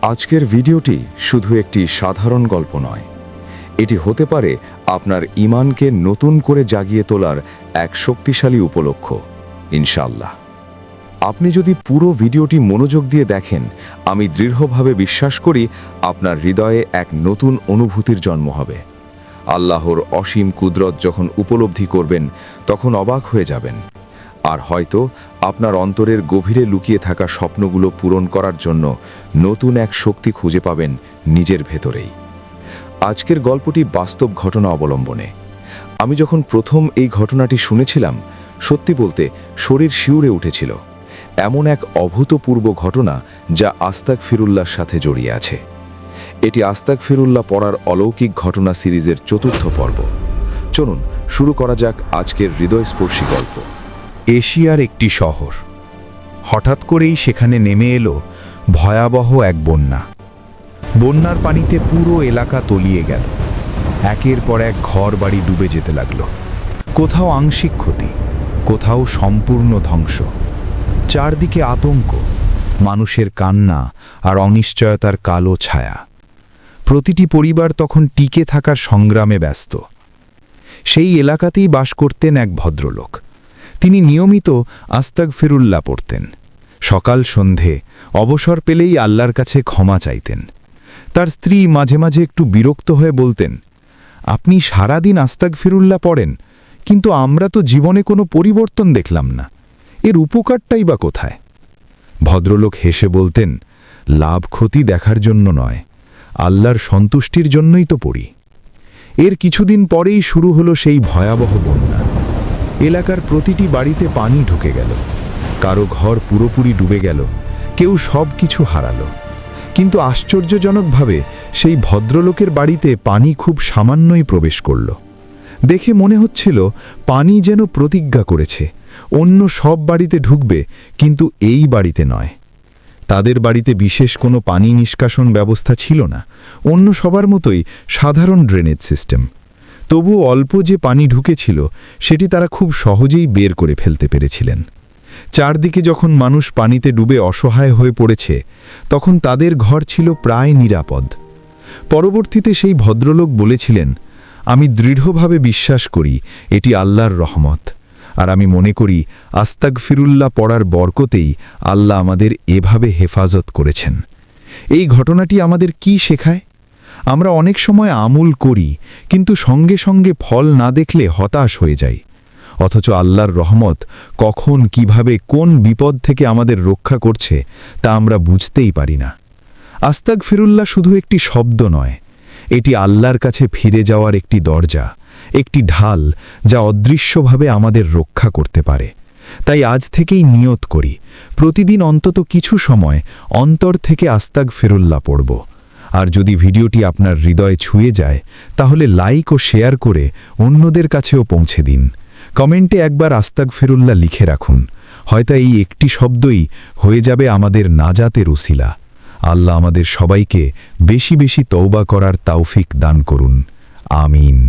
আজকের ভিডিওটি শুধু একটি সাধারণ গল্প নয়, এটি হতে পারে আপনার ঈমানকে নতুন করে জাগিয়ে তোলার এক শক্তিশালী উপলক্ষ, ইনশাআল্লাহ। আপনি যদি পুরো ভিডিওটি মনোযোগ দিয়ে দেখেন, আমি দৃঢ়ভাবে বিশ্বাস করি আপনার হৃদয়ে এক নতুন অনুভূতির জন্ম হবে। আল্লাহর অসীম কুদরত যখন উপলব্ধি করবেন, তখন অবাক হয়ে যাবেন। আর হয়তো আপনার অন্তরের গভীরে লুকিয়ে থাকা স্বপ্নগুলো পূরণ করার জন্য নতুন এক শক্তি খুঁজে পাবেন নিজের ভেতরেই। আজকের গল্পটি বাস্তব ঘটনা অবলম্বনে। আমি যখন প্রথম এই ঘটনাটি শুনেছিলাম, সত্যি বলতে শরীর শিউরে উঠেছিল। এমন এক অভূতপূর্ব ঘটনা যা আস্তাগফিরুল্লাহর সাথে জড়িয়ে আছে। এটি আস্তাগফিরুল্লাহ পড়ার অলৌকিক ঘটনা সিরিজের চতুর্থ পর্ব। চলুন শুরু করা যাক আজকের হৃদয়স্পর্শী গল্প। এশিয়ার একটি শহর। হঠাৎ করেই সেখানে নেমে এলো ভয়াবহ এক বন্যা। বন্যার পানিতে পুরো এলাকা তলিয়ে গেল। একের পর এক ঘর বাড়ি ডুবে যেতে লাগলো। কোথাও আংশিক ক্ষতি, কোথাও সম্পূর্ণ ধ্বংস। চারদিকে আতঙ্ক, মানুষের কান্না আর অনিশ্চয়তার কালো ছায়া। প্রতিটি পরিবার তখন টিকে থাকার সংগ্রামে ব্যস্ত। সেই এলাকাতেই বাস করতেন এক ভদ্রলোক। তিনি নিয়মিত আস্তাগফিরুল্লাহ পড়তেন। সকাল সন্ধে অবসর পেলেই আল্লাহর কাছে ক্ষমা চাইতেন। তার স্ত্রী মাঝে মাঝে একটু বিরক্ত হয়ে বলতেন, আপনি সারাদিন আস্তাগফিরুল্লাহ পড়েন, কিন্তু আমরা তো জীবনে কোনো পরিবর্তন দেখলাম না। এর উপকারটাই বা কোথায়? ভদ্রলোক হেসে বলতেন, লাভ ক্ষতি দেখার জন্য নয়, আল্লাহর সন্তুষ্টির জন্যই তো পড়ি। এর কিছুদিন পরেই শুরু হলো সেই ভয়াবহ বন্যা। এলাকার প্রতিটি বাড়িতে পানি ঢুকে গেল। কারো ঘর পুরোপুরি ডুবে গেল, কেউ সব কিছু হারালো। কিন্তু আশ্চর্যজনকভাবে সেই ভদ্রলোকের বাড়িতে পানি খুব সামান্যই প্রবেশ করল। দেখে মনে হচ্ছিল পানি যেন প্রতিজ্ঞা করেছে, অন্য সব বাড়িতে ঢুকবে, কিন্তু এই বাড়িতে নয়। তাদের বাড়িতে বিশেষ কোনো পানি নিষ্কাশন ব্যবস্থা ছিল না, অন্য সবার মতোই সাধারণ ড্রেনেজ সিস্টেম। তবু অল্প যে পানি ঢুকেছিল সেটি তারা খুব সহজেই বের করে ফেলতে পেরেছিলেন। চারদিকে যখন মানুষ পানিতে ডুবে অসহায় হয়ে পড়েছে, তখন তাদের ঘর ছিল প্রায় নিরাপদ। পরবর্তীতে সেই ভদ্রলোক বলেছিলেন, আমি দৃঢ়ভাবে বিশ্বাস করি এটি আল্লাহর রহমত, আর আমি মনে করি আস্তাগফিরুল্লাহ পড়ার বরকতেই আল্লাহ আমাদের এভাবে হেফাজত করেছেন। এই ঘটনাটি আমাদের কি শেখায়? আমরা অনেক সময় আমল করি, কিন্তু সঙ্গে সঙ্গে ফল না দেখলে হতাশ হয়ে যাই। অথচ আল্লাহর রহমত কখন, কিভাবে, কোন বিপদ থেকে আমাদের রক্ষা করছে তা আমরা বুঝতেই পারি না। আস্তাগফিরুল্লাহ শুধু একটি শব্দ নয়, এটি আল্লাহর কাছে ফিরে যাওয়ার একটি দরজা, একটি ঢাল যা অদৃশ্যভাবে আমাদের রক্ষা করতে পারে। তাই আজ থেকেই নিয়ত করি, প্রতিদিন অন্তত কিছু সময় অন্তর থেকে আস্তাগফিরুল্লাহ পড়ব। আর যদি ভিডিওটি আপনার হৃদয়ে ছুঁয়ে যায়, তাহলে লাইক ও শেয়ার করে অন্যদের কাছেও পৌঁছে দিন। কমেন্টে একবার আস্তাগফিরুল্লাহ লিখে রাখুন। হয়তো এই একটি শব্দই হয়ে যাবে আমাদের নাজাতের উসিলা। আল্লাহ আমাদের সবাইকে বেশি বেশি তওবা করার তৌফিক দান করুন। আমিন।